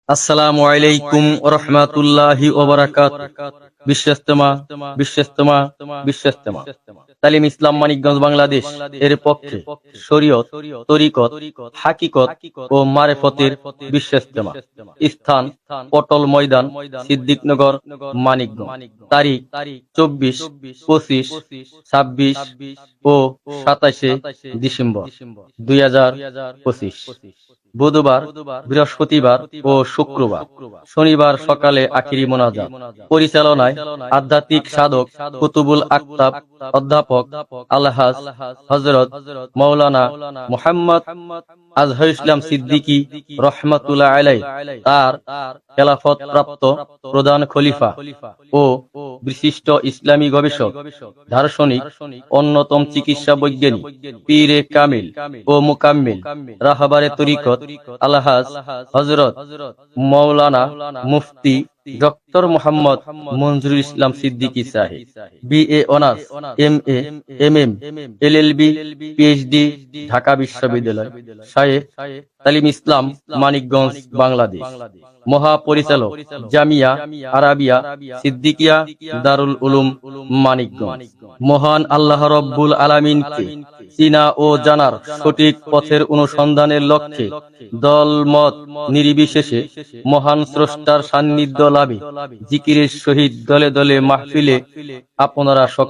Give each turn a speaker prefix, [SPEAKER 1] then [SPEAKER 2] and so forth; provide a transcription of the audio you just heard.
[SPEAKER 1] আসসালামু আলাইকুম ওয়া রাহমাতুল্লাহি ওয়া বারাকাতুহু। বিশ্বইস্তেমা বিশ্বইস্তেমা বিশ্বইস্তেমা তালিম ইসলাম মানিকগঞ্জ বাংলাদেশ এর পক্ষে শরীয়ত, তরিকত, হাকিকত ও মারেফতের বিশ্বইস্তেমা। স্থান পটল ময়দান, সিদ্দিকনগর, মানিকগঞ্জ। তারিখ 24, 25, 26 ও 27 ডিসেম্বর 2025। বুধবার, বৃহস্পতিবার ও শুক্রবার। শনিবার সকালে আখিরি মোনাজাত। পরিচালনায় আধ্যাত্মিক সাধক কুতুবুল আকতাব অধ্যাপক আলহাজ হযরত মাওলানা মুহাম্মদ আজহার ইসলাম সিদ্দিকী রহমাতুল্লাহ আলাইহি, তার খেলাফত প্রাপ্ত প্রধান খলিফা ও বিশিষ্ট ইসলামী গবেষক, দার্শনিক, অন্যতম চিকিৎসা বৈজ্ঞানিক, পীরে কামিল ও মুকাম্মিল রাহবারে তরিকত আলহাজ হযরত মাওলানা মুফতি ডক্টর মোহাম্মদ মনজুরুল ইসলাম সিদ্দিকী সাহেব, BA honours, MA, MM, LLB, PhD, Dhaka বিশ্ববিদ্যালয়, শায়েখ তালিম ইসলাম মানিকগঞ্জ বাংলাদেশ। মহাপরিচালক জামিয়া আরাবিয়া সিদ্দিকিয়া দারুল উলুম মানিকগঞ্জ। মহান আল্লাহ রব্বুল আলামিনকে চিনা ও জানার সঠিক পথের অনুসন্ধানের লক্ষ্যে দলমত নির্বিশেষে মহান স্রষ্টার সান্নিধ্য লাভে জিকিরের সহিত দলে দলে মাহফিলে আপনারা